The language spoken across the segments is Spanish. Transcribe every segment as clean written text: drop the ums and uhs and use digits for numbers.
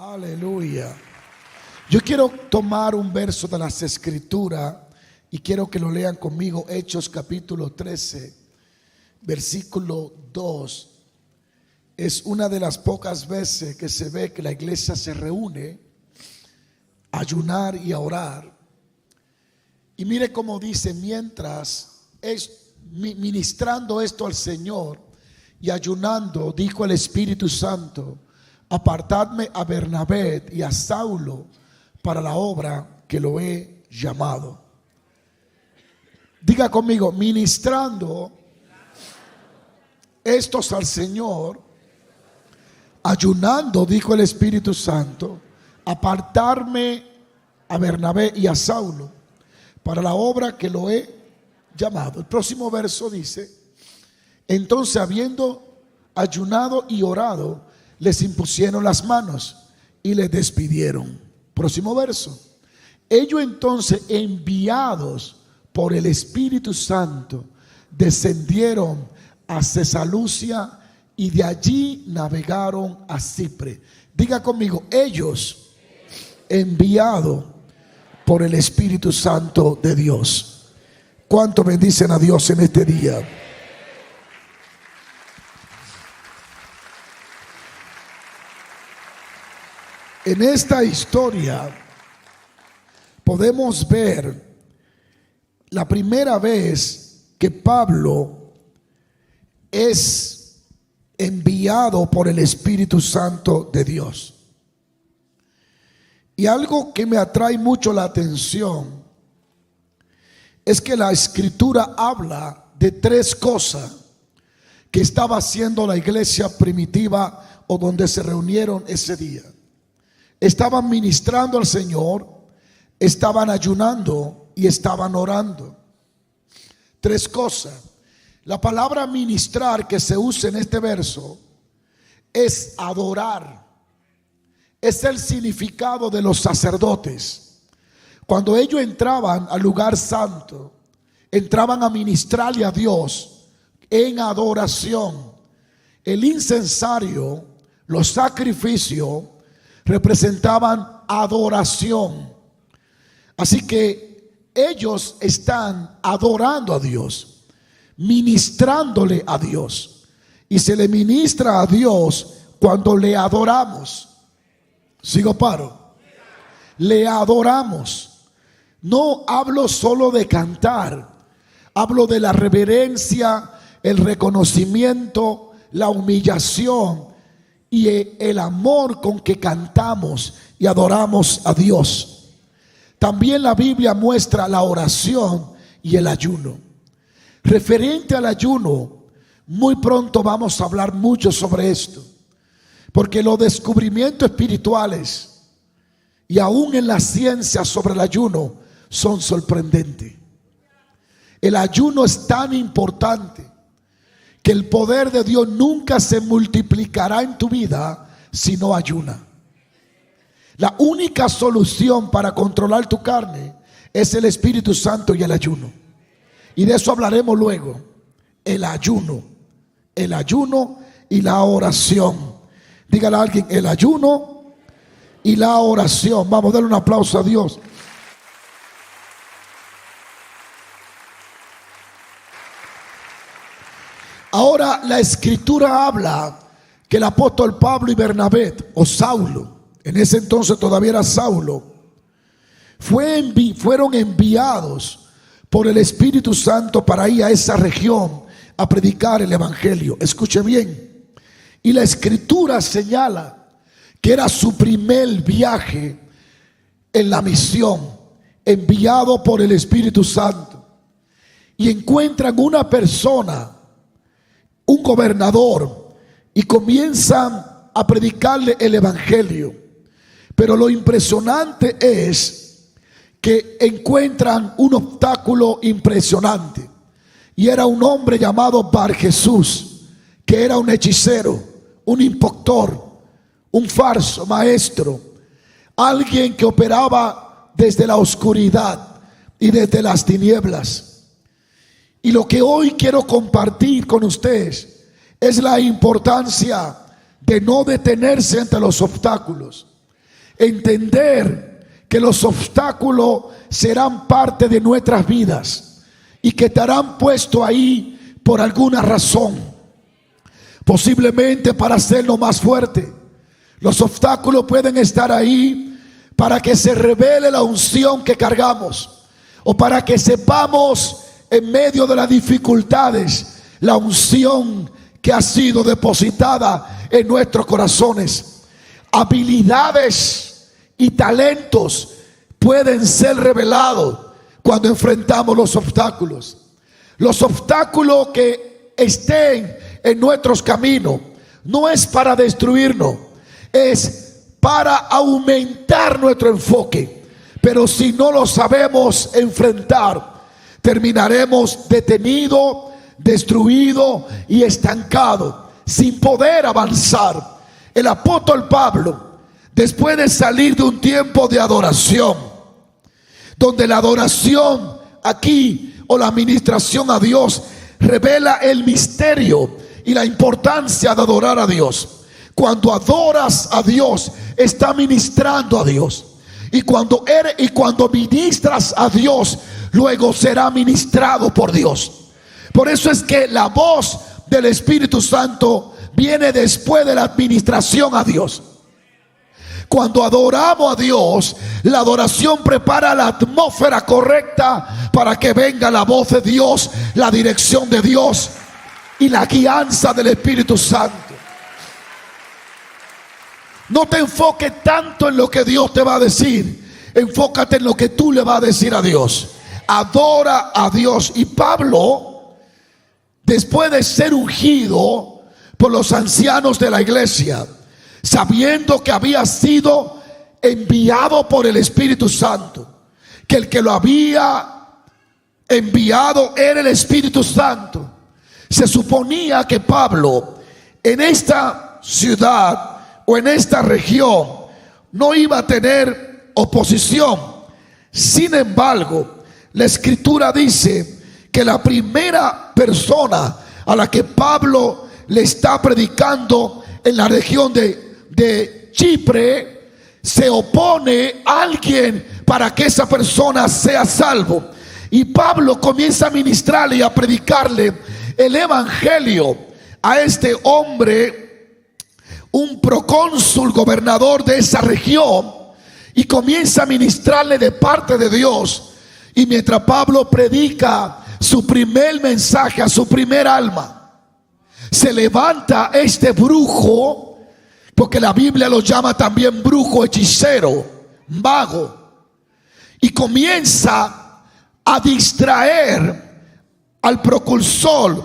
Aleluya. Yo quiero tomar un verso de las Escrituras y quiero que lo lean conmigo. Hechos capítulo 13, versículo 2. Es una de las pocas veces que se ve que la iglesia se reúne a ayunar y a orar. Y mire cómo dice: mientras es ministrando esto al Señor y ayunando, dijo el Espíritu Santo: apartadme a Bernabé y a Saulo para la obra que lo he llamado. Diga conmigo: ministrando estos al Señor, ayunando, dijo el Espíritu Santo, apartarme a Bernabé y a Saulo para la obra que lo he llamado. El próximo verso dice: entonces, habiendo ayunado y orado, les impusieron las manos y les despidieron. Próximo verso: ellos entonces, enviados por el Espíritu Santo, descendieron a Cesalucia y de allí navegaron a Chipre. Diga conmigo: ellos, enviados por el Espíritu Santo de Dios. ¿Cuánto bendicen a Dios en este día? En esta historia podemos ver la primera vez que Pablo es enviado por el Espíritu Santo de Dios. Y algo que me atrae mucho la atención es que la Escritura habla de tres cosas que estaba haciendo la iglesia primitiva o donde se reunieron ese día. Estaban ministrando al Señor, estaban ayunando y estaban orando. Tres cosas. La palabra ministrar que se usa en este verso es adorar. Es el significado de los sacerdotes. Cuando ellos entraban al lugar santo, entraban a ministrarle a Dios en adoración. El incensario, los sacrificios representaban adoración. Así que ellos están adorando a Dios, ministrándole a Dios. Y se le ministra a Dios cuando le adoramos. Sigo paro. Le adoramos. No hablo solo de cantar, hablo de la reverencia, el reconocimiento, la humillación y el amor con que cantamos y adoramos a Dios. También la Biblia muestra la oración y el ayuno. Referente al ayuno, muy pronto vamos a hablar mucho sobre esto, porque los descubrimientos espirituales y aún en la ciencia sobre el ayuno son sorprendentes. El ayuno es tan importante que el poder de Dios nunca se multiplicará en tu vida si no ayuna. La única solución para controlar tu carne es el Espíritu Santo y el ayuno. Y de eso hablaremos luego. El ayuno y la oración. Dígale a alguien: el ayuno y la oración. Vamos a darle un aplauso a Dios. Ahora la Escritura habla que el apóstol Pablo y Bernabé, o Saulo, en ese entonces todavía era Saulo, fueron enviados por el Espíritu Santo para ir a esa región a predicar el evangelio. Escuche bien. Y la Escritura señala que era su primer viaje en la misión, enviado por el Espíritu Santo. Y encuentran una persona, un gobernador, y comienzan a predicarle el evangelio. Pero lo impresionante es que encuentran un obstáculo impresionante, y era un hombre llamado Bar Jesús, que era un hechicero, un impostor, un falso maestro, alguien que operaba desde la oscuridad y desde las tinieblas. Y lo que hoy quiero compartir con ustedes es la importancia de no detenerse ante los obstáculos, Entender que los obstáculos serán parte de nuestras vidas y que estarán puestos ahí por alguna razón, posiblemente para hacernos más fuerte. Los obstáculos pueden estar ahí para que se revele la unción que cargamos, o para que sepamos en medio de las dificultades la unción que ha sido depositada en nuestros corazones. Habilidades y talentos pueden ser revelados cuando enfrentamos los obstáculos. Los obstáculos que estén en nuestros caminos no es para destruirnos, es para aumentar nuestro enfoque. Pero si no lo sabemos enfrentar, terminaremos detenidos, destruidos y estancados, sin poder avanzar. El apóstol Pablo, después de salir de un tiempo de adoración, donde la adoración aquí, o la administración a Dios, revela el misterio y la importancia de adorar a Dios. Cuando adoras a Dios, está ministrando a Dios. Y cuando ministras a Dios, luego será ministrado por Dios. Por eso es que la voz del Espíritu Santo viene después de la administración a Dios. Cuando adoramos a Dios, la adoración prepara la atmósfera correcta para que venga la voz de Dios, la dirección de Dios y la guianza del Espíritu Santo. No te enfoques tanto en lo que Dios te va a decir, enfócate en lo que tú le vas a decir a Dios. Adora a Dios. Y Pablo, después de ser ungido por los ancianos de la iglesia, sabiendo que había sido enviado por el Espíritu Santo, que el que lo había enviado era el Espíritu Santo, se suponía que Pablo en esta ciudad o en esta región no iba a tener oposición. Sin embargo, la Escritura dice que la primera persona a la que Pablo le está predicando en la región de Chipre, se opone a alguien para que esa persona sea salvo. Y Pablo comienza a ministrarle y a predicarle el evangelio a este hombre, un procónsul, gobernador de esa región, y comienza a ministrarle de parte de Dios. Y mientras Pablo predica su primer mensaje a su primer alma, se levanta este brujo, porque la Biblia lo llama también brujo, hechicero, mago, y comienza a distraer al procónsul,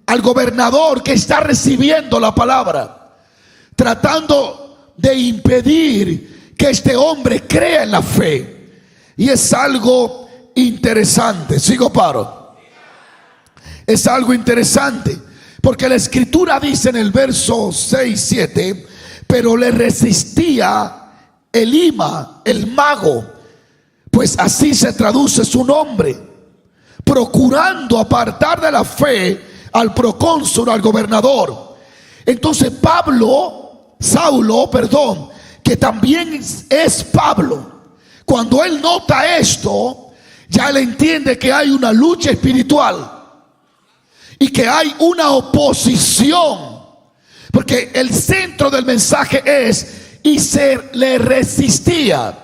al gobernador que está recibiendo la palabra, tratando de impedir que este hombre crea en la fe. Y es algo interesante. Sigo paro. Es algo interesante, porque la Escritura dice en el verso 6-7, pero le resistía Elima, el mago, pues así se traduce su nombre, procurando apartar de la fe al procónsul, al gobernador. Entonces Saulo, que también es Pablo, cuando él nota esto, ya él entiende que hay una lucha espiritual y que hay una oposición, porque el centro del mensaje es: y se le resistía.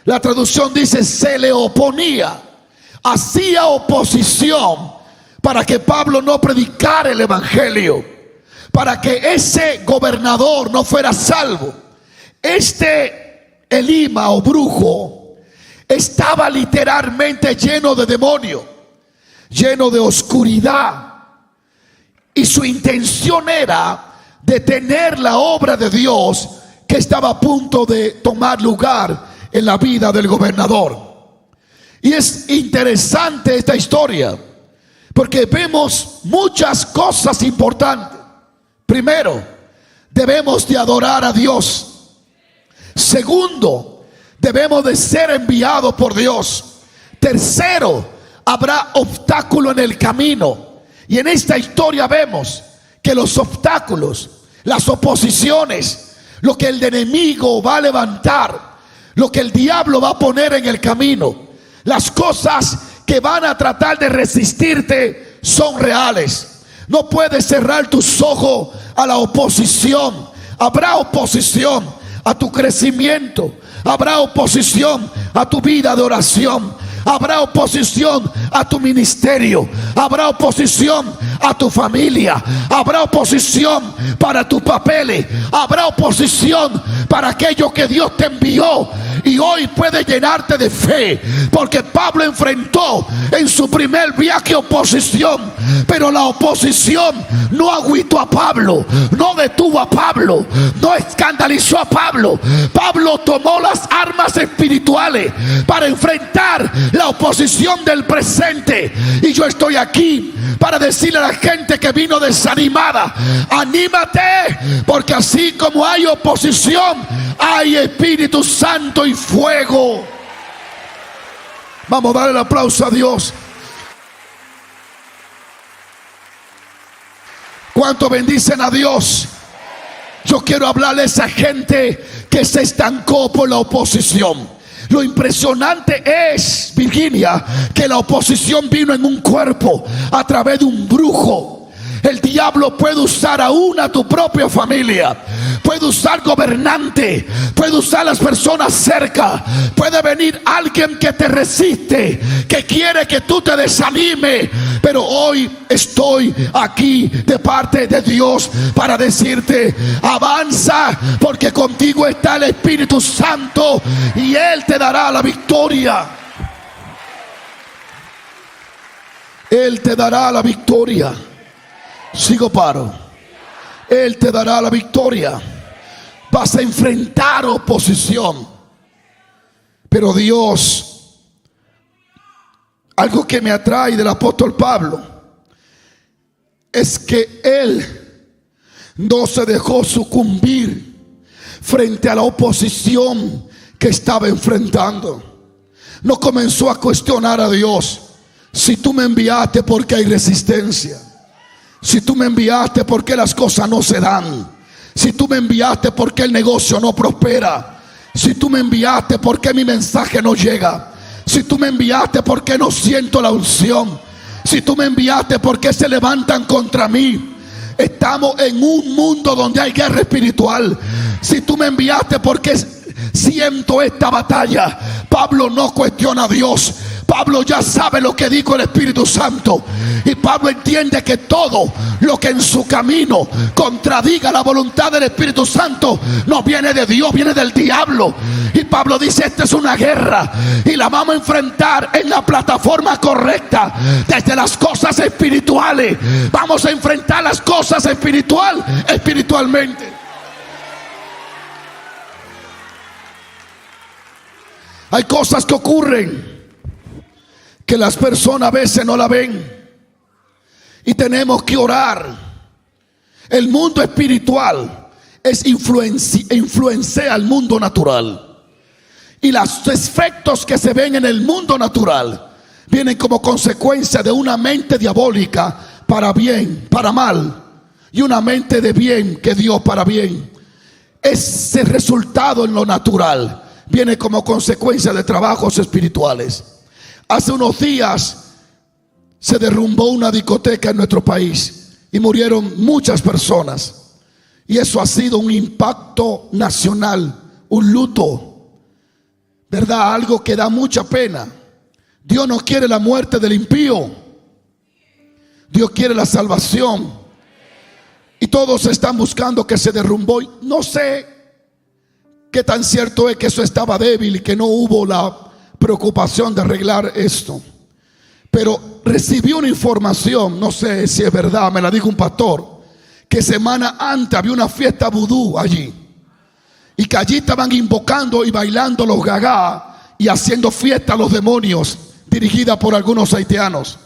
La traducción dice: se le oponía, hacía oposición para que Pablo no predicara el evangelio, para que ese gobernador no fuera salvo. Este Elima o brujo estaba literalmente lleno de demonios, lleno de oscuridad, y su intención era detener la obra de Dios que estaba a punto de tomar lugar en la vida del gobernador. Y es interesante esta historia, porque vemos muchas cosas importantes. Primero, debemos de adorar a Dios. Segundo, debemos de ser enviados por Dios. Tercero, habrá obstáculo en el camino. Y en esta historia vemos que los obstáculos, las oposiciones, lo que el enemigo va a levantar, lo que el diablo va a poner en el camino, las cosas que van a tratar de resistirte son reales. No puedes cerrar tus ojos a la oposición. Habrá oposición a tu crecimiento, habrá oposición a tu vida de oración, habrá oposición a tu ministerio, habrá oposición a tu familia, habrá oposición para tus papeles, habrá oposición para aquello que Dios te envió. Y hoy puede llenarte de fe, porque Pablo enfrentó en su primer viaje oposición, pero la oposición no agüitó a Pablo, no detuvo a Pablo, no escandalizó a Pablo. Pablo tomó las armas espirituales para enfrentar la oposición del presente. Y yo estoy aquí para decirle a la gente que vino desanimada: anímate, porque así como hay oposición, hay Espíritu Santo y fuego. Vamos a darle el aplauso a Dios. ¿Cuánto bendicen a Dios? Yo quiero hablarle a esa gente que se estancó por la oposición. Lo impresionante es, Virginia, que la oposición vino en un cuerpo a través de un brujo. El diablo puede usar aún a tu propia familia, puede usar gobernante, puede usar las personas cerca, puede venir alguien que te resiste, que quiere que tú te desanimes. Pero hoy estoy aquí de parte de Dios para decirte: avanza, porque contigo está el Espíritu Santo y Él te dará la victoria. Él te dará la victoria. Sigo paro. Él te dará la victoria. Vas a enfrentar oposición, pero Dios, algo que me atrae del apóstol Pablo es que él no se dejó sucumbir frente a la oposición que estaba enfrentando. No comenzó a cuestionar a Dios: si tú me enviaste, ¿por qué hay resistencia? Si tú me enviaste, ¿por qué las cosas no se dan? Si tú me enviaste, ¿por qué el negocio no prospera? Si tú me enviaste, ¿por qué mi mensaje no llega? Si tú me enviaste, ¿por qué no siento la unción? Si tú me enviaste, ¿por qué se levantan contra mí? Estamos en un mundo donde hay guerra espiritual. Si tú me enviaste, ¿por qué siento esta batalla? Pablo no cuestiona a Dios. Pablo ya sabe lo que dijo el Espíritu Santo, y Pablo entiende que todo lo que en su camino contradiga la voluntad del Espíritu Santo no viene de Dios, viene del diablo. Y Pablo dice: esta es una guerra y la vamos a enfrentar en la plataforma correcta, desde las cosas espirituales. Vamos a enfrentar las cosas espiritualmente. Hay cosas que ocurren que las personas a veces no la ven, y tenemos que orar. El mundo espiritual influencia al mundo natural, y los efectos que se ven en el mundo natural vienen como consecuencia de una mente diabólica para bien, para mal, y una mente de bien que Dios para bien. Ese resultado en lo natural viene como consecuencia de trabajos espirituales. Hace unos días se derrumbó una discoteca en nuestro país y murieron muchas personas. Y eso ha sido un impacto nacional, un luto, ¿verdad? Algo que da mucha pena. Dios no quiere la muerte del impío, Dios quiere la salvación. Y todos están buscando que se derrumbó. No sé qué tan cierto es que eso estaba débil y que no hubo la preocupación de arreglar esto, pero recibí una información, no sé si es verdad, me la dijo un pastor, que semana antes había una fiesta vudú allí, y que allí estaban invocando y bailando los gagá y haciendo fiesta a los demonios, dirigida por algunos haitianos.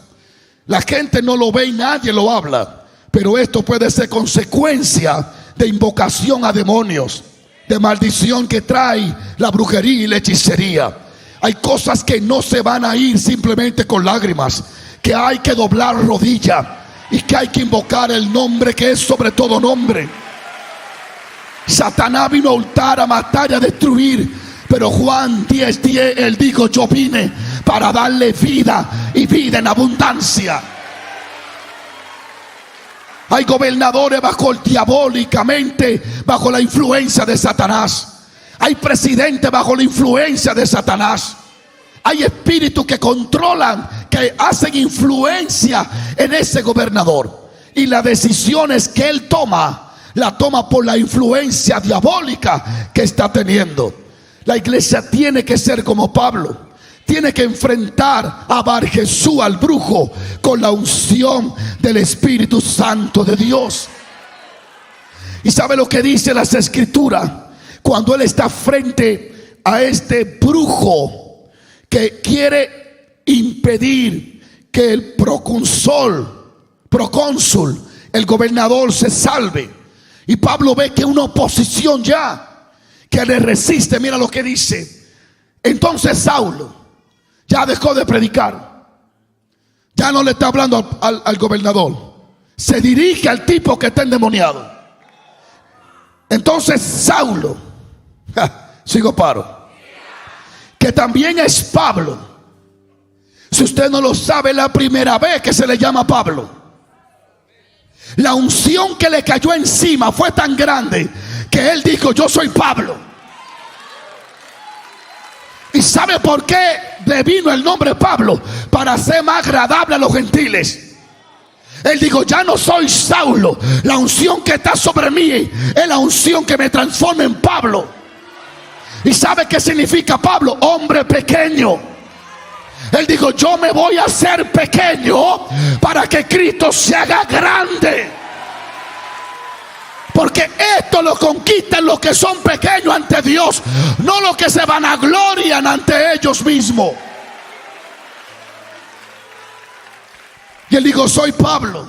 La gente no lo ve y nadie lo habla, pero esto puede ser consecuencia de invocación a demonios, de maldición que trae la brujería y la hechicería. Hay cosas que no se van a ir simplemente con lágrimas, que hay que doblar rodilla y que hay que invocar el nombre que es sobre todo nombre. Satanás vino a hurtar, a matar y a destruir. Pero Juan 10:10, él dijo: yo vine para darle vida y vida en abundancia. Hay gobernadores diabólicamente bajo la influencia de Satanás. Hay presidentes bajo la influencia de Satanás. Hay espíritus que controlan, que hacen influencia en ese gobernador. Y las decisiones que él toma, la toma por la influencia diabólica que está teniendo. La iglesia tiene que ser como Pablo. Tiene que enfrentar a Bar Jesús, al brujo, con la unción del Espíritu Santo de Dios. ¿Y sabe lo que dice las Escrituras? Cuando él está frente a este brujo que quiere impedir que el procónsul, el gobernador, se salve. Y Pablo ve que una oposición ya que le resiste. Mira lo que dice. Entonces Saulo ya dejó de predicar. Ya no le está hablando al gobernador. Se dirige al tipo que está endemoniado. Entonces Saulo, sigo paro, que también es Pablo. Si usted no lo sabe, es la primera vez que se le llama Pablo. La unción que le cayó encima fue tan grande que él dijo: yo soy Pablo. ¿Y sabe por qué le vino el nombre Pablo? Para ser más agradable a los gentiles. Él dijo: ya no soy Saulo. La unción que está sobre mí es la unción que me transforma en Pablo. ¿Y sabe qué significa Pablo? Hombre pequeño. Él dijo: yo me voy a hacer pequeño para que Cristo se haga grande. Porque esto lo conquistan los que son pequeños ante Dios, no los que se vanaglorian ante ellos mismos. Y él dijo: soy Pablo.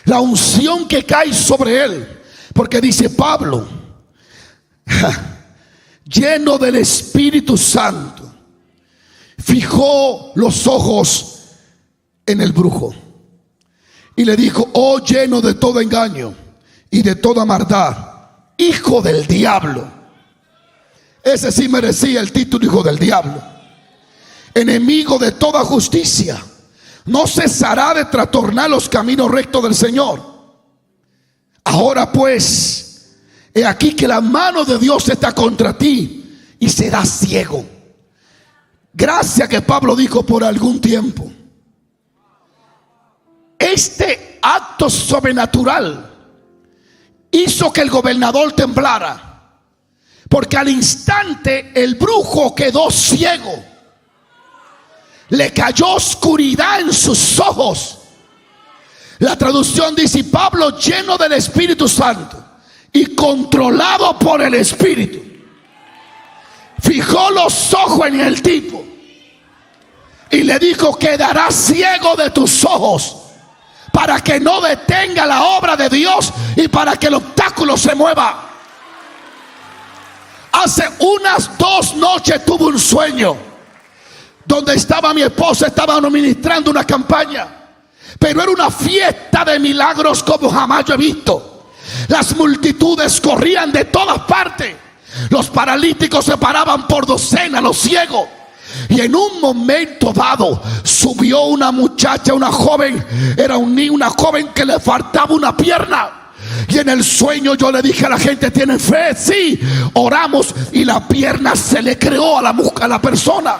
La unción que cae sobre él, porque dice Pablo, lleno del Espíritu Santo, fijó los ojos en el brujo y le dijo: oh, lleno de todo engaño y de toda maldad, hijo del diablo. Ese sí merecía el título, hijo del diablo. Enemigo de toda justicia, no cesará de trastornar los caminos rectos del Señor. Ahora pues, he aquí que la mano de Dios está contra ti y serás ciego. Gracias que Pablo dijo: por algún tiempo. Este acto sobrenatural hizo que el gobernador temblara, porque al instante el brujo quedó ciego. Le cayó oscuridad en sus ojos. La traducción dice: Pablo, lleno del Espíritu Santo y controlado por el Espíritu, fijó los ojos en el tipo y le dijo: quedarás ciego de tus ojos, para que no detenga la obra de Dios y para que el obstáculo se mueva. Hace unas 2 noches tuve un sueño donde estaba mi esposa, estábamos ministrando una campaña, pero era una fiesta de milagros como jamás yo he visto. Las multitudes corrían de todas partes, los paralíticos se paraban por docenas, los ciegos. Y en un momento dado subió una muchacha, una joven, era un niño, una joven que le faltaba una pierna. Y en el sueño yo le dije a la gente: ¿tienen fe? Sí. Oramos y la pierna se le creó a la persona.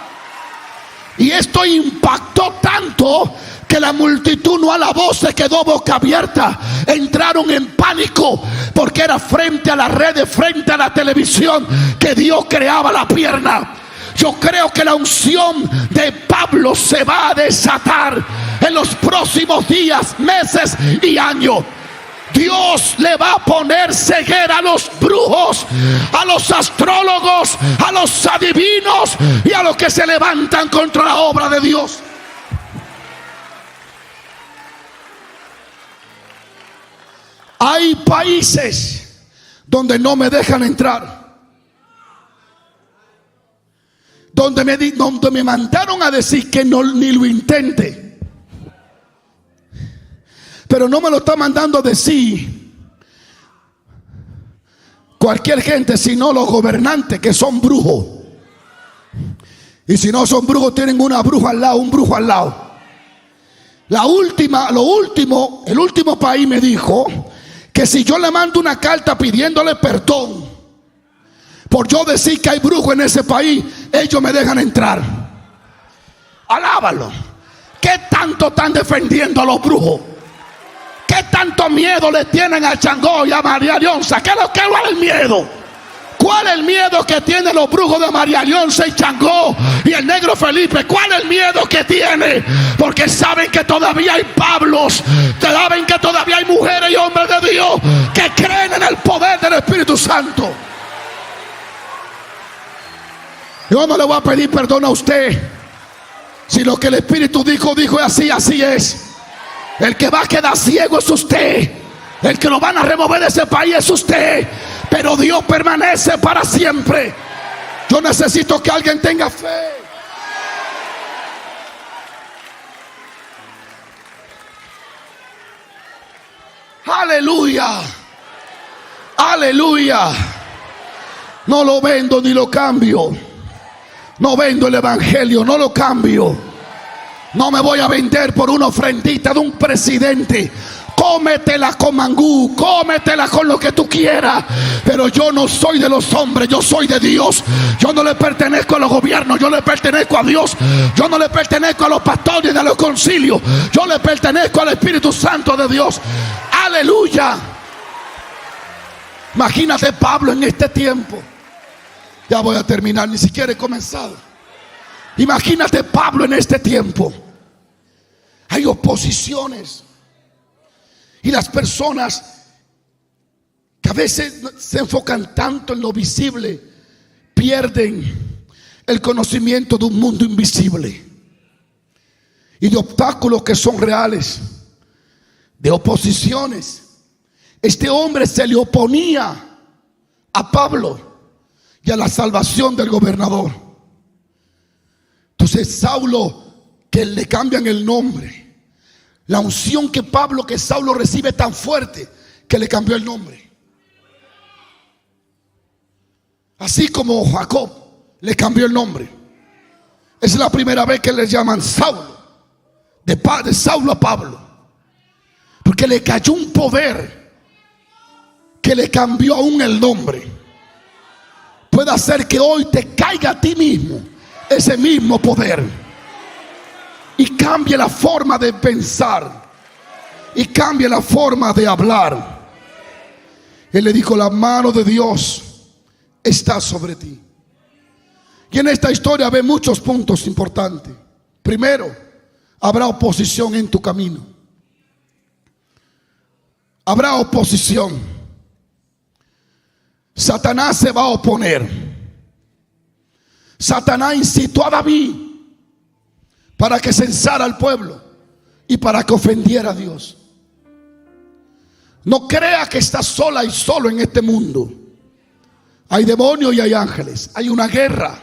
Y esto impactó tanto que la multitud no alabó, se quedó boca abierta. Entraron en pánico porque era frente a las redes, frente a la televisión, que Dios creaba la pierna. Yo creo que la unción de Pablo se va a desatar en los próximos días, meses y años. Dios le va a poner ceguera a los brujos, a los astrólogos, a los adivinos y a los que se levantan contra la obra de Dios. Hay países donde no me dejan entrar, donde me mandaron a decir que no, ni lo intente. Pero no me lo está mandando a decir cualquier gente, sino los gobernantes que son brujos. Y si no son brujos, tienen una bruja al lado, un brujo al lado. El último país me dijo que si yo le mando una carta pidiéndole perdón por yo decir que hay brujos en ese país, ellos me dejan entrar. Alábalo. ¿Qué tanto están defendiendo a los brujos? ¿Qué tanto miedo le tienen a Changó y a María Leonza? ¿Cuál es el miedo? ¿Cuál es el miedo que tienen los brujos de María Leonza y Changó y el negro Felipe? ¿Cuál es el miedo que tiene? Porque saben que todavía hay Pablos, saben que todavía hay mujeres y hombres de Dios que creen en el poder del Espíritu Santo. Yo no le voy a pedir perdón a usted. Si lo que el Espíritu dijo es así, así es. El que va a quedar ciego es usted. El que lo van a remover de ese país es usted. Pero Dios permanece para siempre. Yo necesito que alguien tenga fe. Aleluya. Aleluya. No lo vendo ni lo cambio. No vendo el evangelio, no lo cambio. No me voy a vender por una ofrendita de un presidente. Cómetela con mangú, cómetela con lo que tú quieras. Pero yo no soy de los hombres, yo soy de Dios. Yo no le pertenezco a los gobiernos, yo le pertenezco a Dios. Yo no le pertenezco a los pastores de los concilios. Yo le pertenezco al Espíritu Santo de Dios. Aleluya. Imagínate Pablo en este tiempo. Ya voy a terminar, ni siquiera he comenzado. Imagínate Pablo en este tiempo. Hay oposiciones. Y las personas que a veces se enfocan tanto en lo visible, pierden el conocimiento de un mundo invisible y de obstáculos que son reales, de oposiciones. Este hombre se le oponía a Pablo y a la salvación del gobernador. Entonces Saulo, que le cambian el nombre, la unción que Saulo recibe tan fuerte que le cambió el nombre. Así como Jacob le cambió el nombre. Es la primera vez que le llaman Saulo, de Saulo a Pablo, porque le cayó un poder que le cambió aún el nombre. Puede hacer que hoy te caiga a ti mismo ese mismo poder y cambie la forma de pensar y cambie la forma de hablar. Él le dijo: la mano de Dios está sobre ti. Y en esta historia ve muchos puntos importantes. Primero, habrá oposición en tu camino. Habrá oposición. Satanás se va a oponer. Satanás incitó a David para que censara al pueblo y para que ofendiera a Dios. No crea que estás sola y solo en este mundo. Hay demonios y hay ángeles. Hay una guerra.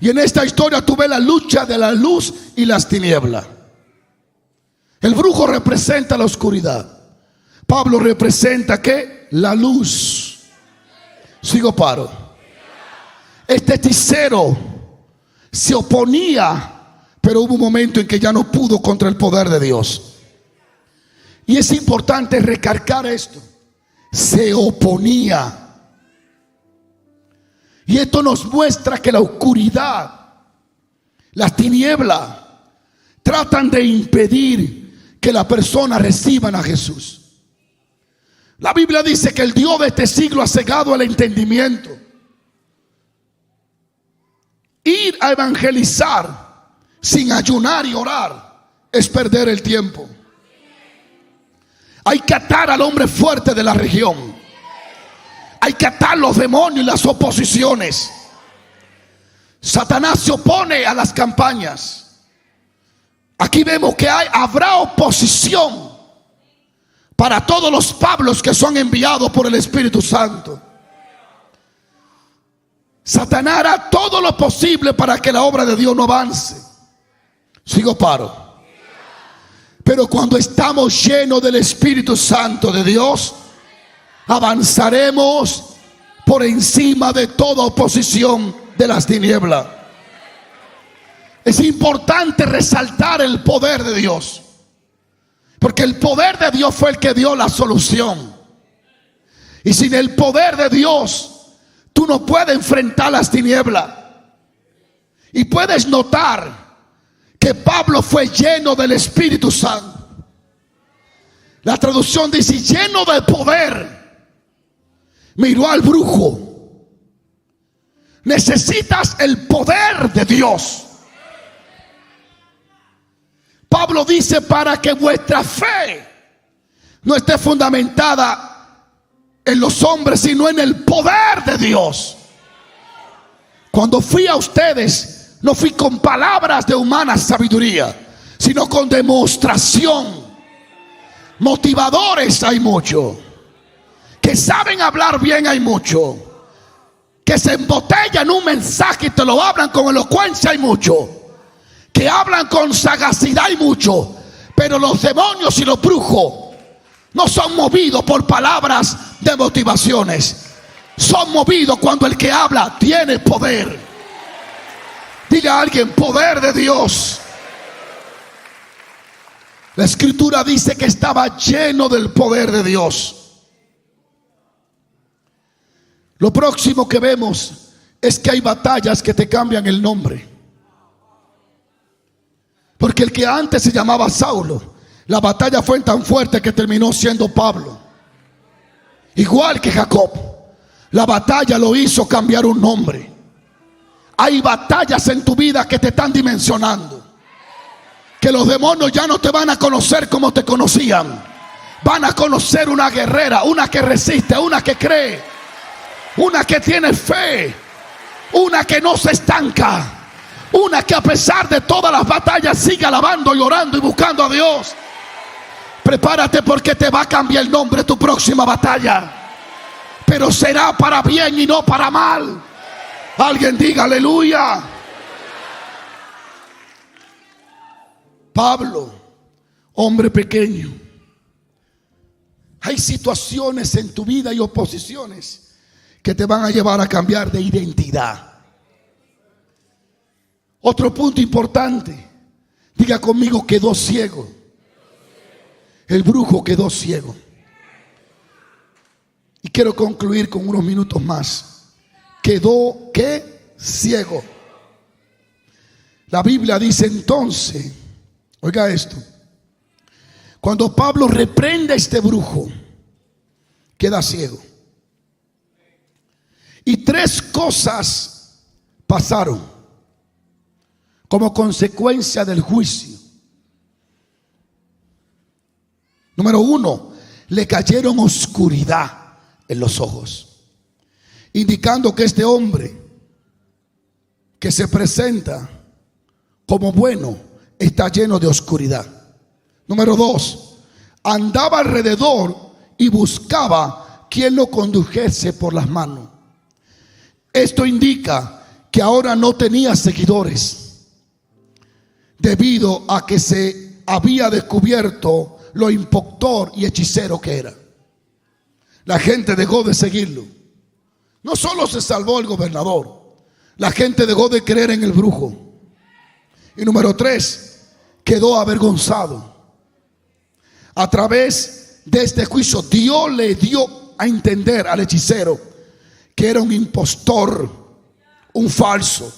Y en esta historia tú ves la lucha de la luz y las tinieblas. El brujo representa la oscuridad. Pablo representa ¿qué? La luz. Sigo paro. Este hechicero se oponía, pero hubo un momento en que ya no pudo contra el poder de Dios. Y es importante recalcar esto. Se oponía. Y esto nos muestra que la oscuridad, las tinieblas, tratan de impedir que la persona reciba a Jesús. La Biblia dice que el Dios de este siglo ha cegado el entendimiento. Ir a evangelizar sin ayunar y orar es perder el tiempo. Hay que atar al hombre fuerte de la región. Hay que atar los demonios y las oposiciones. Satanás se opone a las campañas. Aquí vemos que habrá oposición para todos los Pablos que son enviados por el Espíritu Santo. Satanás hará todo lo posible para que la obra de Dios no avance. Sigo paro. Pero cuando estamos llenos del Espíritu Santo de Dios, Avanzaremos por encima de toda oposición de las tinieblas. Es importante resaltar el poder de Dios, porque el poder de Dios fue el que dio la solución. Y sin el poder de Dios, tú no puedes enfrentar las tinieblas. Y puedes notar que Pablo fue lleno del Espíritu Santo. La traducción dice lleno de poder. Miró al brujo. Necesitas el poder de Dios. Pablo dice para que vuestra fe no esté fundamentada en los hombres, sino en el poder de Dios. Cuando fui a ustedes, no fui con palabras de humana sabiduría, sino con demostración. Motivadores hay mucho, que saben hablar bien hay mucho, que se embotellan un mensaje y te lo hablan con elocuencia hay mucho, que hablan con sagacidad hay mucho. Pero los demonios y los brujos no son movidos por palabras de motivaciones. Son movidos cuando el que habla tiene poder. Diga a alguien, poder de Dios. La escritura dice que estaba lleno del poder de Dios. Lo próximo que vemos es que hay batallas que te cambian el nombre. Porque el que antes se llamaba Saulo, la batalla fue tan fuerte que terminó siendo Pablo. Igual que Jacob, la batalla lo hizo cambiar un nombre. Hay batallas en tu vida que te están dimensionando, que los demonios ya no te van a conocer como te conocían. Van a conocer una guerrera, una que resiste, una que cree, una que tiene fe, una que no se estanca, una que a pesar de todas las batallas sigue alabando y orando y buscando a Dios. Prepárate porque te va a cambiar el nombre tu próxima batalla, pero será para bien y no para mal. Alguien diga aleluya. Pablo, hombre pequeño. Hay situaciones en tu vida y oposiciones que te van a llevar a cambiar de identidad. Otro punto importante, diga conmigo, quedó ciego. El brujo quedó ciego. Y quiero concluir con unos minutos más. Quedó, ¿qué? Ciego. La Biblia dice entonces, oiga esto, cuando Pablo reprende a este brujo, queda ciego. Y tres cosas pasaron como consecuencia del juicio. Número uno, le cayeron oscuridad en los ojos, indicando que este hombre que se presenta como bueno está lleno de oscuridad. Número dos, andaba alrededor y buscaba quien lo condujese por las manos. Esto indica que ahora no tenía seguidores, debido a que se había descubierto lo impostor y hechicero que era. La gente dejó de seguirlo. No solo se salvó el gobernador, la gente dejó de creer en el brujo. Y número tres, quedó avergonzado. A través de este juicio, Dios le dio a entender al hechicero que era un impostor, un falso,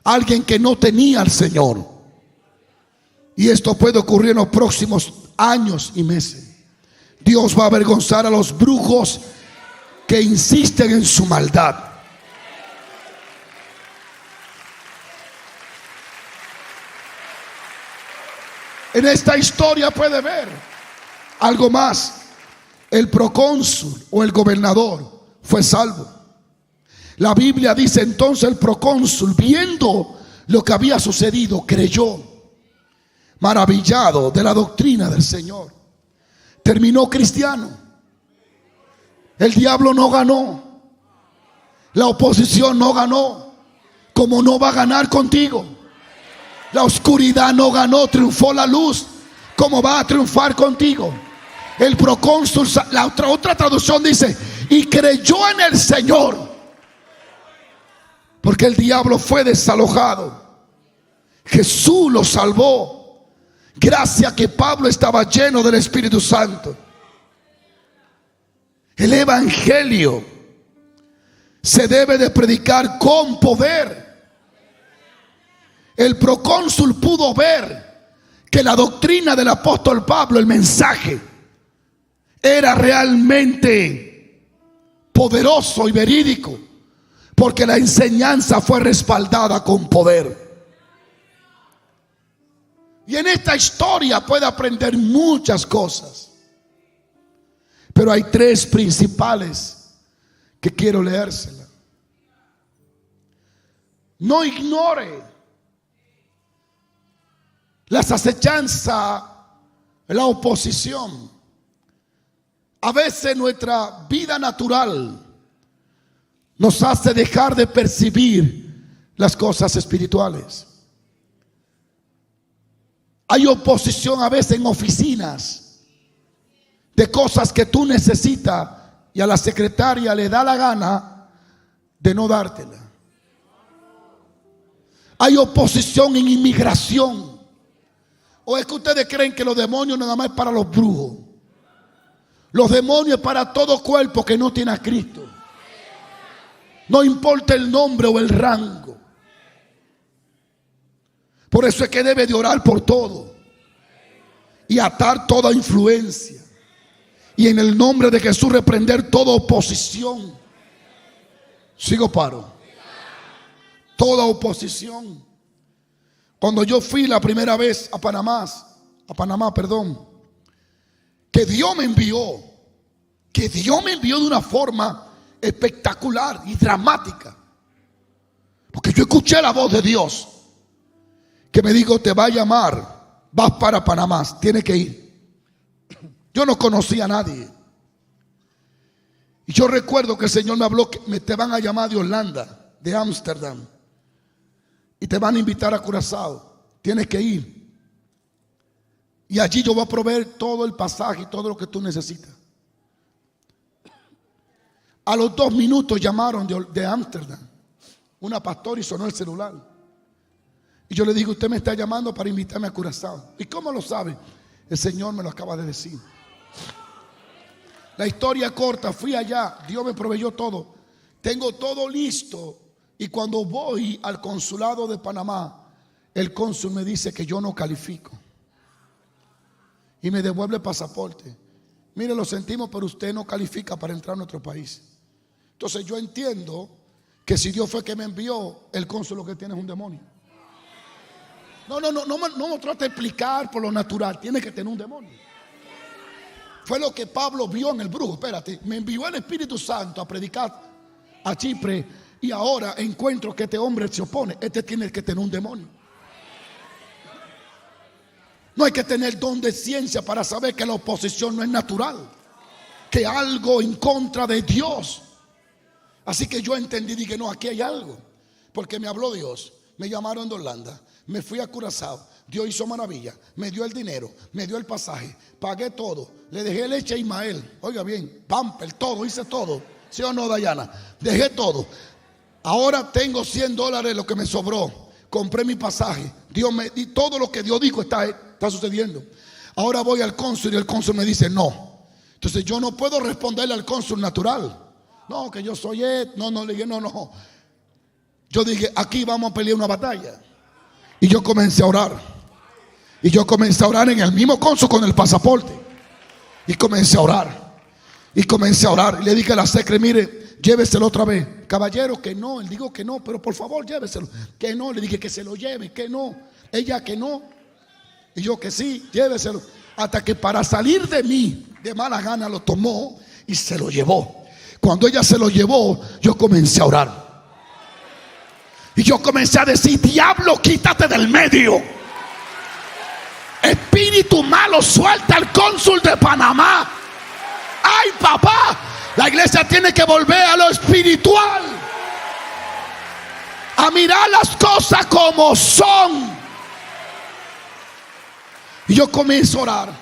alguien que no tenía al Señor. Y esto puede ocurrir en los próximos años y meses. Dios va a avergonzar a los brujos que insisten en su maldad. En esta historia puede ver algo más. El procónsul o el gobernador fue salvo. La Biblia dice entonces el procónsul, viendo lo que había sucedido, creyó, maravillado de la doctrina del Señor. Terminó cristiano. El diablo no ganó, la oposición no ganó, como no va a ganar contigo. La oscuridad no ganó, triunfó la luz, como va a triunfar contigo. El procónsul, la otra traducción dice, y creyó en el Señor, porque el diablo fue desalojado. Jesús lo salvó gracias a que Pablo estaba lleno del Espíritu Santo. El evangelio se debe de predicar con poder. El procónsul pudo ver que la doctrina del apóstol Pablo, el mensaje, era realmente poderoso y verídico, porque la enseñanza fue respaldada con poder. Y en esta historia puede aprender muchas cosas, pero hay tres principales que quiero leérsela. No ignore las acechanzas, la oposición. A veces nuestra vida natural nos hace dejar de percibir las cosas espirituales. Hay oposición a veces en oficinas de cosas que tú necesitas y a la secretaria le da la gana de no dártela. Hay oposición en inmigración. ¿O es que ustedes creen que los demonios nada más es para los brujos? Los demonios es para todo cuerpo que no tiene a Cristo. No importa el nombre o el rango. Por eso es que debe de orar por todo y atar toda influencia. Y en el nombre de Jesús reprender toda oposición. Sigo paro. Toda oposición. Cuando yo fui la primera vez a Panamá, que Dios me envió de una forma espectacular y dramática, porque yo escuché la voz de Dios que me dijo: te va a llamar, vas para Panamá, tienes que ir. Yo no conocía a nadie, y yo recuerdo que el Señor me habló que te van a llamar de Holanda, de Ámsterdam, y te van a invitar a Curazao, tienes que ir. Y allí yo voy a proveer todo el pasaje y todo lo que tú necesitas. A los 2 minutos llamaron de Ámsterdam una pastora y sonó el celular. Y yo le digo: usted me está llamando para invitarme a Curazao. ¿Y cómo lo sabe? El Señor me lo acaba de decir. La historia corta, fui allá, Dios me proveyó todo. Tengo todo listo. Y cuando voy al consulado de Panamá, el cónsul me dice que yo no califico y me devuelve el pasaporte. Mire, lo sentimos, pero usted no califica para entrar a nuestro país. Entonces yo entiendo que si Dios fue que me envió, el cónsul lo que tiene es un demonio. No me trate de explicar por lo natural, tiene que tener un demonio. Fue lo que Pablo vio en el brujo. Espérate, me envió el Espíritu Santo a predicar a Chipre y ahora encuentro que este hombre se opone. Este tiene que tener un demonio. No hay que tener don de ciencia para saber que la oposición no es natural, que algo en contra de Dios. Así que yo entendí, dije: no, aquí hay algo, porque me habló Dios. Me llamaron de Holanda, me fui a Curazao, Dios hizo maravilla, me dio el dinero, me dio el pasaje, pagué todo, le dejé leche a Ismael, oiga bien, pamper, todo, hice todo. ¿Sí o no, Dayana? Dejé todo. Ahora tengo $100 lo que me sobró. Compré mi pasaje. Dios me di todo lo que Dios dijo está sucediendo. Ahora voy al cónsul y el cónsul me dice no. Entonces yo no puedo responderle al cónsul natural. No, que yo soy no, le dije no. Yo dije: aquí vamos a pelear una batalla. Y yo comencé a orar. Y yo comencé a orar en el mismo cónsul con el pasaporte. Y comencé a orar. Y le dije a la secre: mire, lléveselo otra vez. Caballero, que no. Él dijo que no, pero por favor lléveselo. Que no, le dije que se lo lleve, que no. Ella que no. Y yo que sí, lléveselo. Hasta que para salir de mí, de mala gana, lo tomó y se lo llevó. Cuando ella se lo llevó, yo comencé a orar. Y yo comencé a decir: diablo, quítate del medio. Espíritu malo, suelta al cónsul de Panamá. Ay, papá, la iglesia tiene que volver a lo espiritual, a mirar las cosas como son. Y yo comienzo a orar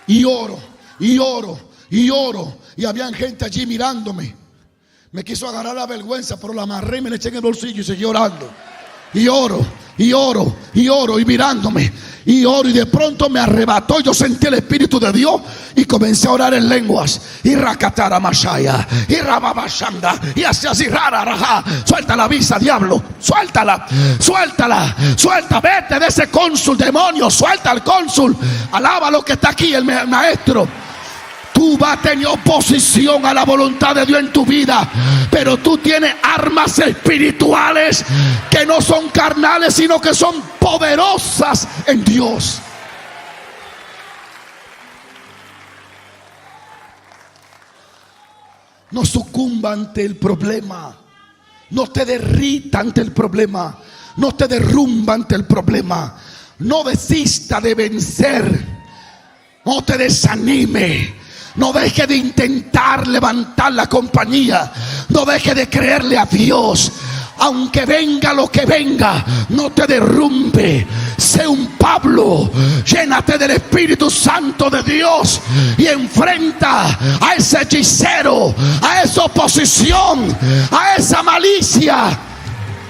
y oro y oro y oro. Y había gente allí mirándome. Me quiso agarrar la vergüenza, pero la amarré y me la eché en el bolsillo y seguí orando. Y oro, y oro, y oro, y mirándome, y oro, y de pronto me arrebató. Yo sentí el Espíritu de Dios y comencé a orar en lenguas. Y rakatara mashaya, y rababashanda, y así rara raja. Suelta la visa, diablo, suéltala, suéltala, suelta, vete de ese cónsul, demonio, suelta al cónsul. Alaba lo que está aquí, el maestro. Tú vas a tener oposición a la voluntad de Dios en tu vida, pero tú tienes armas espirituales que no son carnales, sino que son poderosas en Dios. No sucumba ante el problema, no te derrita ante el problema, no te derrumba ante el problema, no desista de vencer, no te desanime. No deje de intentar levantar la compañía. No deje de creerle a Dios. Aunque venga lo que venga, no te derrumbe. Sé un Pablo. Llénate del Espíritu Santo de Dios y enfrenta a ese hechicero, a esa oposición, a esa malicia.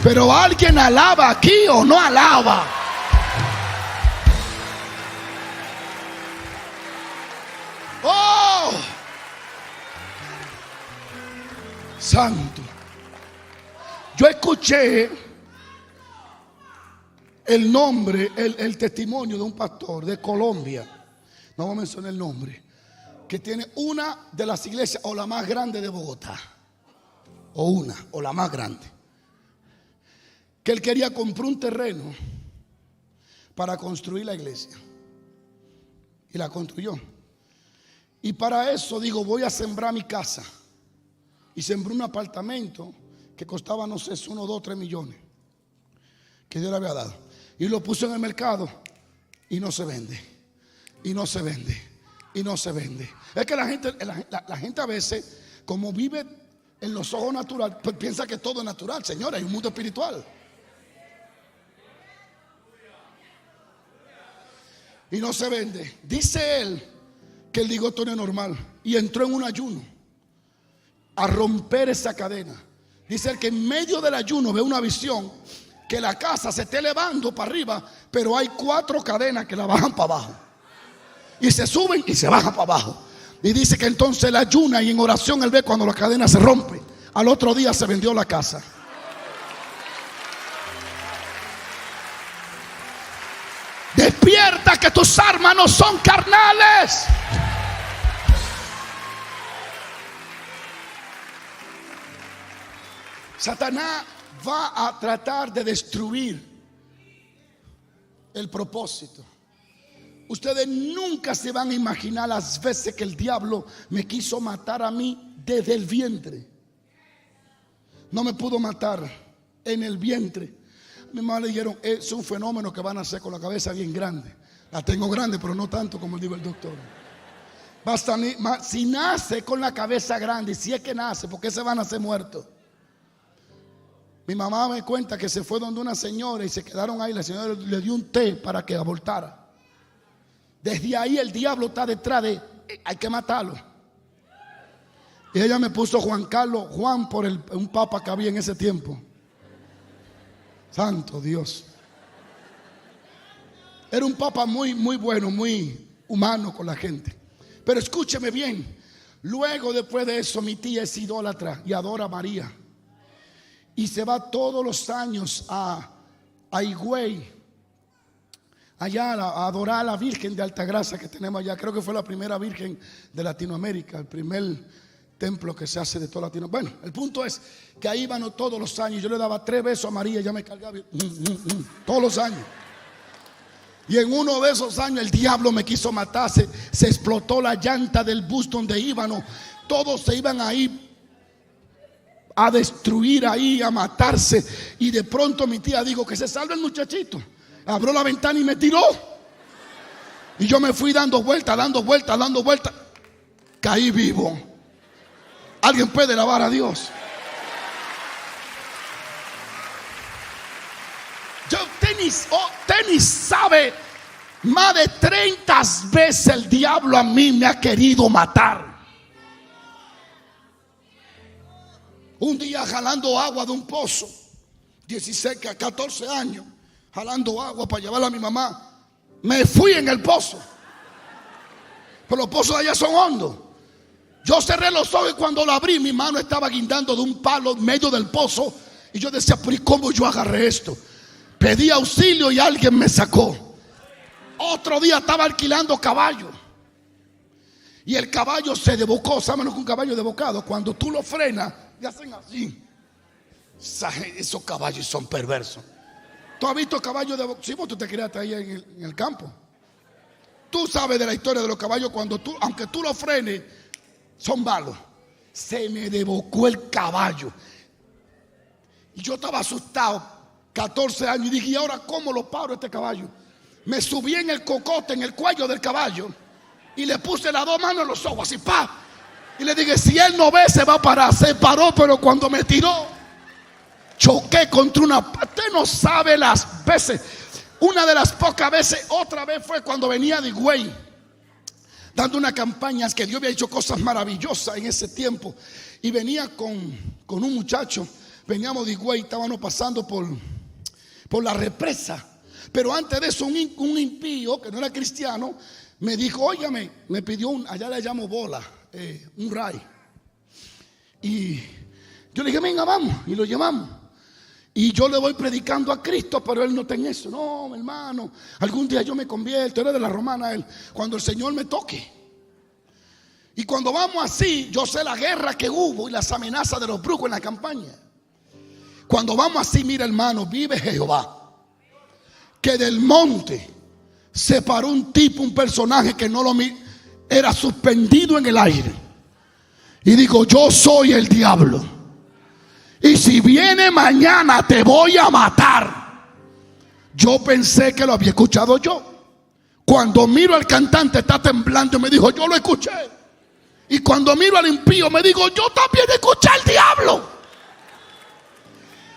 Pero ¿alguien alaba aquí o no alaba? ¡Oh! Santo. Yo escuché el nombre, el testimonio de un pastor de Colombia. No voy a mencionar el nombre. Que tiene una de las iglesias o la más grande de Bogotá. O la más grande. Que él quería comprar un terreno para construir la iglesia. Y la construyó. Y para eso digo, voy a sembrar mi casa. Y sembró un apartamento que costaba, no sé, 1, 2, 3 millones que Dios le había dado. Y lo puso en el mercado y no se vende. Y no se vende. Y no se vende. Es que la gente a veces, como vive en los ojos naturales, pues piensa que todo es natural. Señores, hay un mundo espiritual. Y no se vende. Dice él que el ligoto no es normal y entró en un ayuno a romper esa cadena. Dice él que en medio del ayuno ve una visión que la casa se está elevando para arriba, pero hay 4 cadenas que la bajan para abajo y se suben y se bajan para abajo. Y dice que entonces él ayuna y en oración él ve cuando la cadena se rompe. Al otro día se vendió la casa. Despierta, que tus armas no son carnales. Satanás va a tratar de destruir el propósito. Ustedes nunca se van a imaginar las veces que el diablo me quiso matar a mí desde el vientre. No me pudo matar en el vientre. Mi mamá le dijeron, es un fenómeno que van a hacer con la cabeza bien grande. La tengo grande, pero no tanto como dijo el doctor. Si nace con la cabeza grande, si es que nace, porque se van a hacer muertos. Mi mamá me cuenta que se fue donde una señora y se quedaron ahí. La señora le dio un té para que abortara. Desde ahí el diablo está detrás de, hay que matarlo. Y ella me puso Juan por un papa que había en ese tiempo. Santo Dios. Era un papa muy, muy bueno, muy humano con la gente. Pero escúcheme bien. Luego, después de eso, mi tía es idólatra y adora a María. Y se va todos los años a Higüey, allá a adorar a la Virgen de Altagracia que tenemos allá. Creo que fue la primera Virgen de Latinoamérica, el primer templo que se hace de toda Latinoamérica. Bueno, el punto es que ahí iban todos los años. Yo le daba 3 besos a María, ella me cargaba todos los años. Y en uno de esos años el diablo me quiso matar. Se explotó la llanta del bus donde íbamos. Todos se iban ahí a destruir ahí, a matarse. Y de pronto mi tía dijo, que se salve el muchachito. Abrió la ventana y me tiró. Y yo me fui dando vueltas. Caí vivo. ¿Alguien puede alabar a Dios? Usted ni sabe, más de 30 veces el diablo a mí me ha querido matar. Un día jalando agua de un pozo, 16, 14 años, jalando agua para llevarla a mi mamá. Me fui en el pozo. Pero los pozos de allá son hondos. Yo cerré los ojos y cuando lo abrí, mi mano estaba guindando de un palo en medio del pozo. Y yo decía, pero ¿y cómo yo agarré esto? Pedí auxilio y alguien me sacó. Otro día estaba alquilando caballo. Y el caballo se desbocó. ¿Saben lo que un caballo desbocado? Cuando tú lo frenas y hacen así. Esos caballos son perversos. ¿Tú has visto caballos desbocados? Sí, vos tú te criaste ahí en el campo. Tú sabes de la historia de los caballos. Cuando tú, aunque tú lo frenes, son malos. Se me desbocó el caballo. Y yo estaba asustado, 14 años. Y dije, ¿y ahora cómo lo paro este caballo? Me subí en el cocote, en el cuello del caballo. Y le puse las dos manos en los ojos, así, ¡pa! Y le dije, si él no ve, se va a parar. Se paró, pero cuando me tiró, choqué contra una... Usted no sabe las veces. Una de las pocas veces, otra vez fue cuando venía de Higüey, dando una campaña, que Dios había hecho cosas maravillosas en ese tiempo. Y venía con un muchacho, veníamos de Higüey, estábamos pasando por la represa. Pero antes de eso, un impío, que no era cristiano, me dijo, óigame, me pidió allá le llamo bola, un ray. Y yo le dije, venga, vamos, y lo llevamos. Y yo le voy predicando a Cristo, pero él no tiene eso. No, hermano, algún día yo me convierto. Era de la romana él. Cuando el Señor me toque. Y cuando vamos así, yo sé la guerra que hubo y las amenazas de los brujos en la campaña. Cuando vamos así, mira, hermano, vive Jehová, que del monte se paró un tipo, un personaje que no lo era suspendido en el aire. Y digo, yo soy el diablo. Y si viene mañana te voy a matar. Yo pensé que lo había escuchado yo. Cuando miro al cantante está temblando, me dijo, yo lo escuché. Y cuando miro al impío me digo, yo también escuché al diablo.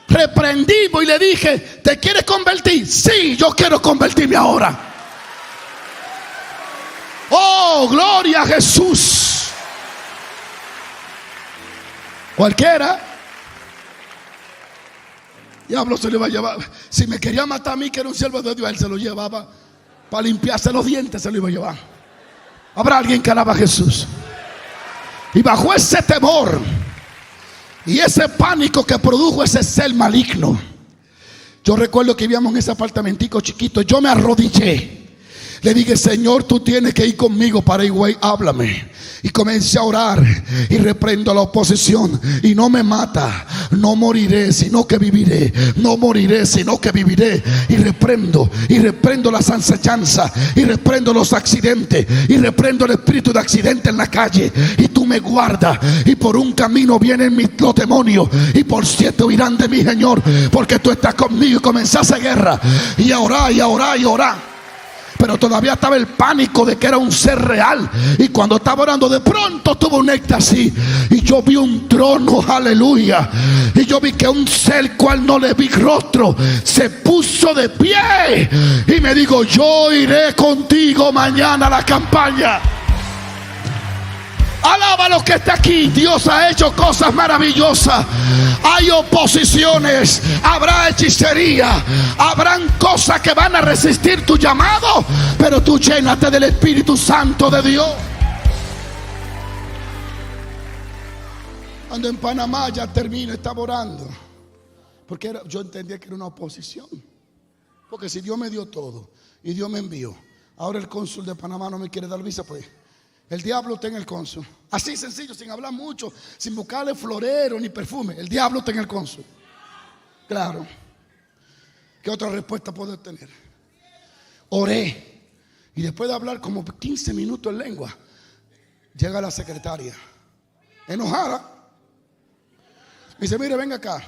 Reprendimos y le dije, ¿te quieres convertir? Sí, yo quiero convertirme ahora. Oh, gloria a Jesús. Cualquiera. Diablo se lo iba a llevar. Si me quería matar a mí, que era un siervo de Dios, él se lo llevaba para limpiarse los dientes, se lo iba a llevar. Habrá alguien que alaba a Jesús. Y bajo ese temor y ese pánico que produjo ese ser maligno, yo recuerdo que vivíamos en ese apartamentico chiquito. Yo me arrodillé. Le dije, Señor, tú tienes que ir conmigo para Higüey, háblame. Y comencé a orar y reprendo la oposición. Y no me mata, no moriré, sino que viviré. No moriré, sino que viviré. Y reprendo las acechanzas. Y reprendo los accidentes. Y reprendo el espíritu de accidente en la calle. Y tú me guardas. Y por un camino vienen los demonios. Y por 7 huirán de mí, Señor. Porque tú estás conmigo. Y comencé a hacer guerra. Y a orar, y a orar, y a orar. Pero todavía estaba el pánico de que era un ser real. Y cuando estaba orando, de pronto tuvo un éxtasis. Y yo vi un trono, aleluya. Y yo vi que un ser cual no le vi rostro se puso de pie. Y me dijo, yo iré contigo mañana a la campaña. Alaba a los que está aquí. Dios ha hecho cosas maravillosas. Hay oposiciones, habrá hechicería, habrán cosas que van a resistir tu llamado, pero tú llénate del Espíritu Santo de Dios. Cuando en Panamá ya termino, estaba orando, porque yo entendía que era una oposición. Porque si Dios me dio todo y Dios me envió, ahora el cónsul de Panamá no me quiere dar visa, pues el diablo está en el cónsul. Así sencillo, sin hablar mucho, sin buscarle florero ni perfume. El diablo está en el cónsul. Claro. ¿Qué otra respuesta puedo tener? Oré. Y después de hablar como 15 minutos en lengua, llega la secretaria, enojada. Me dice, mire, venga acá.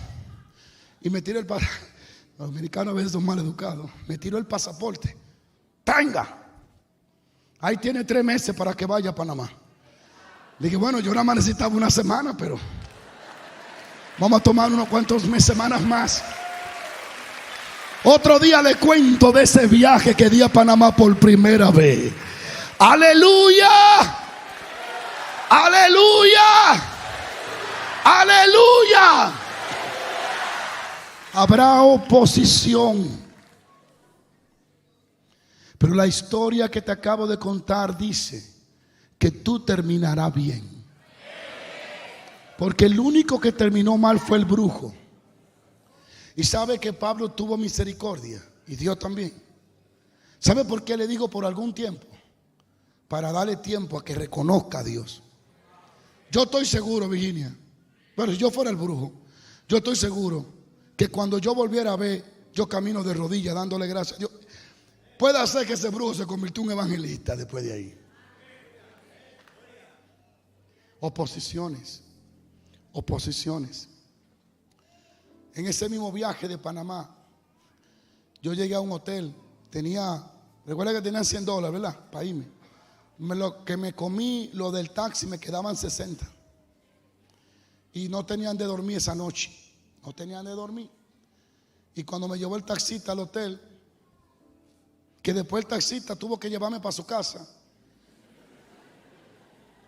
Y me tira el pasaporte. Los americanos a veces son mal educados. Me tiró el pasaporte. ¡Tenga! Ahí tiene 3 meses para que vaya a Panamá. Le dije, bueno, yo nada más necesitaba una semana, pero vamos a tomar unos cuantos semanas más. Otro día le cuento de ese viaje que di a Panamá por primera vez. ¡Aleluya! ¡Aleluya! Aleluya. Habrá oposición. Pero la historia que te acabo de contar dice que tú terminarás bien. Porque el único que terminó mal fue el brujo. Y sabe que Pablo tuvo misericordia. Y Dios también. ¿Sabe por qué le digo por algún tiempo? Para darle tiempo a que reconozca a Dios. Yo estoy seguro, Virginia, pero si yo fuera el brujo, yo estoy seguro que cuando yo volviera a ver, yo camino de rodillas dándole gracias a Dios. Puede ser que ese brujo se convirtió en un evangelista después de ahí. Oposiciones. En ese mismo viaje de Panamá, yo llegué a un hotel. Recuerda que tenía $100, ¿verdad? Para irme. Lo que me comí, lo del taxi, me quedaban 60. Y no tenían de dormir esa noche. No tenían de dormir. Y cuando me llevó el taxista al hotel, que después el taxista tuvo que llevarme para su casa,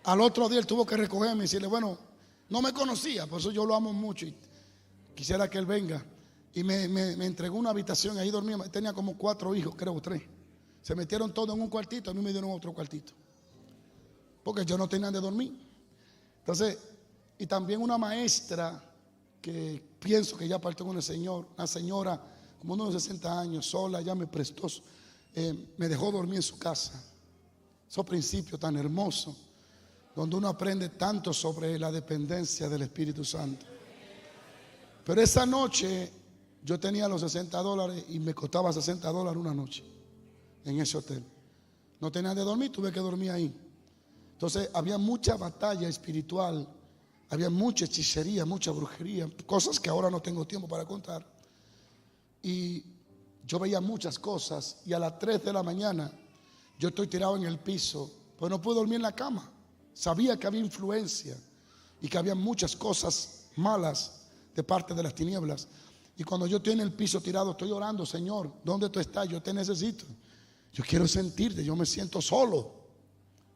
al otro día él tuvo que recogerme y decirle, bueno, no me conocía, por eso yo lo amo mucho y quisiera que él venga. Y me entregó una habitación, ahí dormía. Tenía como 4 hijos, creo 3. Se metieron todos en un cuartito, a mí me dieron otro cuartito, porque yo no tenía de dormir. Entonces, y también una maestra que pienso que ya partió con el Señor, una señora como unos 60 años, sola, ya me prestó, me dejó dormir en su casa. Esos principios tan hermosos, donde uno aprende tanto sobre la dependencia del Espíritu Santo. Pero esa noche yo tenía los $60 y me costaba $60 una noche en ese hotel. No tenía de dormir, tuve que dormir ahí. Entonces había mucha batalla espiritual, había mucha hechicería, mucha brujería, cosas que ahora no tengo tiempo para contar. Y yo veía muchas cosas y a las 3 de la mañana yo estoy tirado en el piso, pues no pude dormir en la cama. Sabía que había influencia y que había muchas cosas malas de parte de las tinieblas. Y cuando yo estoy en el piso tirado, estoy orando, Señor, ¿dónde tú estás? Yo te necesito. Yo quiero sentirte, yo me siento solo.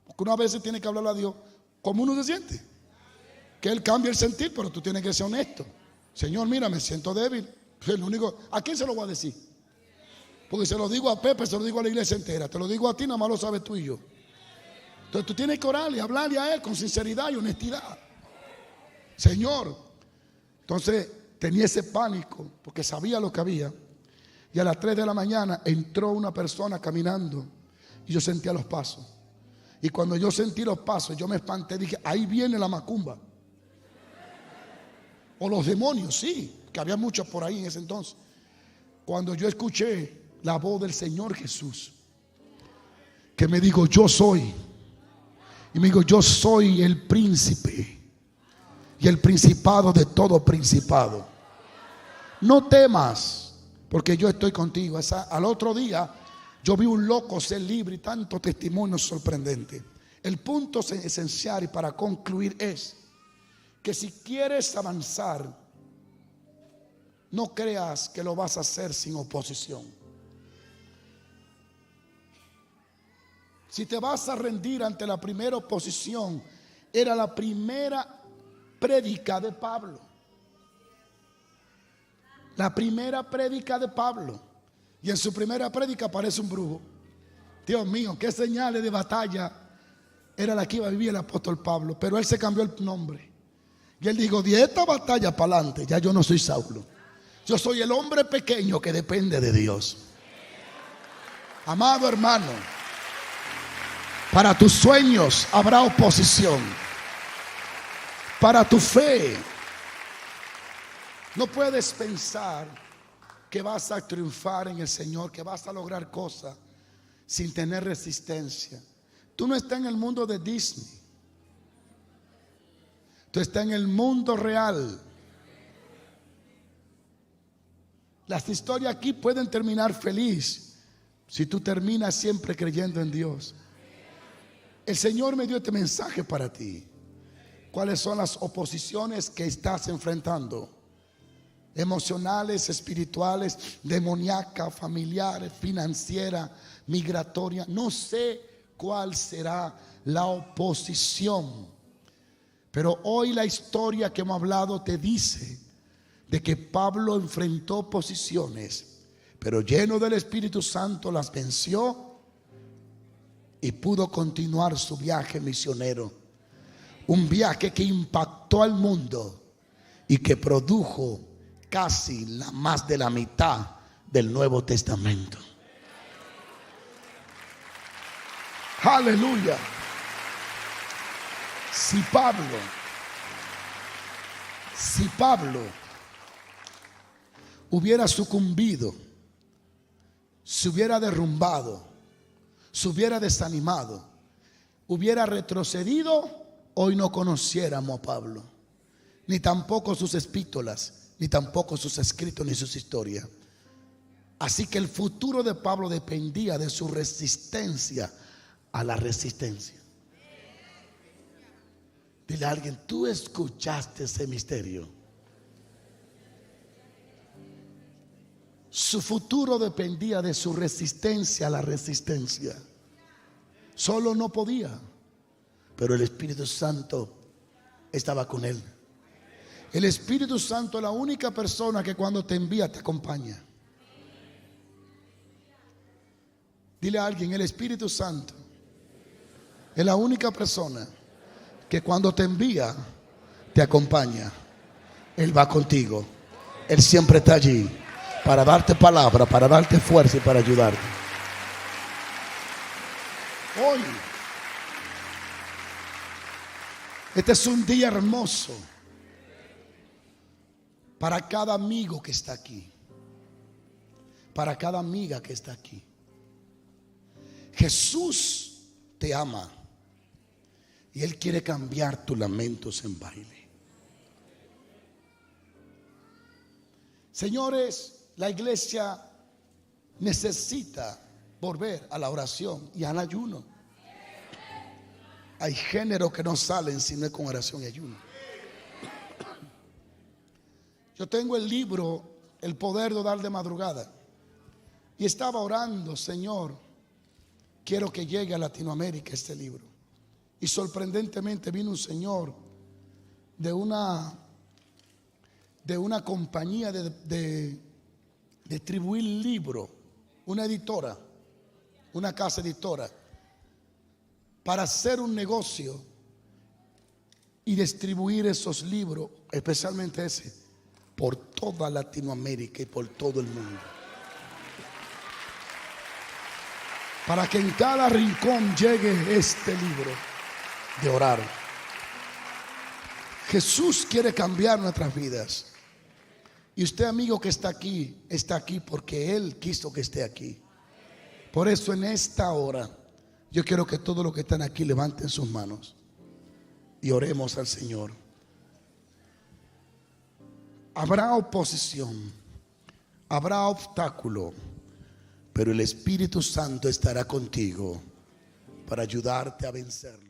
Porque una vez tiene que hablarle a Dios como uno se siente. Que Él cambie el sentir, pero tú tienes que ser honesto. Señor, mira, me siento débil. El único, ¿a quién se lo voy a decir? Porque se lo digo a Pepe, se lo digo a la iglesia entera. Te lo digo a ti, nada más lo sabes tú y yo. Entonces tú tienes que orarle y hablarle a Él con sinceridad y honestidad. Señor. Entonces tenía ese pánico porque sabía lo que había. Y a las 3 de la mañana entró una persona caminando y yo sentía los pasos. Y cuando yo sentí los pasos, yo me espanté, dije, ahí viene la macumba. O los demonios, sí, que había muchos por ahí en ese entonces. Cuando yo escuché la voz del Señor Jesús, que me dijo, yo soy. Y me dijo, yo soy el príncipe y el principado de todo principado. No temas, porque yo estoy contigo. Al otro día yo vi un loco ser libre y tanto testimonio sorprendente. El punto esencial y para concluir es que si quieres avanzar, no creas que lo vas a hacer sin oposición. Si te vas a rendir ante la primera oposición, era la primera prédica de Pablo. La primera prédica de Pablo. Y en su primera prédica aparece un brujo. Dios mío, qué señales de batalla era la que iba a vivir el apóstol Pablo. Pero él se cambió el nombre. Y él dijo, de esta batalla para adelante, ya yo no soy Saulo. Yo soy el hombre pequeño que depende de Dios. Amado hermano, para tus sueños habrá oposición. Para tu fe, no puedes pensar que vas a triunfar en el Señor, que vas a lograr cosas sin tener resistencia. Tú no estás en el mundo de Disney. Tú estás en el mundo real. Las historias aquí pueden terminar feliz si tú terminas siempre creyendo en Dios. El Señor me dio este mensaje para ti. ¿Cuáles son las oposiciones que estás enfrentando? Emocionales, espirituales, demoníacas, familiares, financieras, migratoria. No sé cuál será la oposición, Pero hoy la historia que hemos hablado te dice de que Pablo enfrentó oposiciones, pero lleno del Espíritu Santo las venció y pudo continuar su viaje misionero. Un viaje que impactó al mundo y que produjo casi más de la mitad del Nuevo Testamento. Aleluya. Si Pablo hubiera sucumbido, se hubiera derrumbado, se hubiera desanimado, hubiera retrocedido, hoy no conociéramos a Pablo, ni tampoco sus epístolas, ni tampoco sus escritos, ni sus historias. Así que el futuro de Pablo dependía de su resistencia a la resistencia. Dile a alguien: tú escuchaste ese misterio. Su futuro dependía de su resistencia a la resistencia. Solo no podía, pero el Espíritu Santo estaba con él. El Espíritu Santo es la única persona que cuando te envía te acompaña. Dile a alguien: el Espíritu Santo es la única persona que cuando te envía te acompaña. Él va contigo. Él siempre está allí para darte palabra, para darte fuerza y para ayudarte. Hoy, este es un día hermoso para cada amigo que está aquí, para cada amiga que está aquí. Jesús te ama y Él quiere cambiar tus lamentos en baile. Señores, la iglesia necesita volver a la oración y al ayuno. Hay géneros que no salen si no es con oración y ayuno. Yo tengo el libro El poder de orar de madrugada y estaba orando: Señor, quiero que llegue a Latinoamérica este libro. Y sorprendentemente vino un señor de una compañía de distribuir libros, una editora, una casa editora, para hacer un negocio y distribuir esos libros, especialmente ese, por toda Latinoamérica y por todo el mundo, para que en cada rincón llegue este libro de orar. Jesús quiere cambiar nuestras vidas. Y usted, amigo que está aquí porque Él quiso que esté aquí. Por eso en esta hora yo quiero que todos los que están aquí levanten sus manos y oremos al Señor. Habrá oposición, habrá obstáculo, pero el Espíritu Santo estará contigo para ayudarte a vencerlo.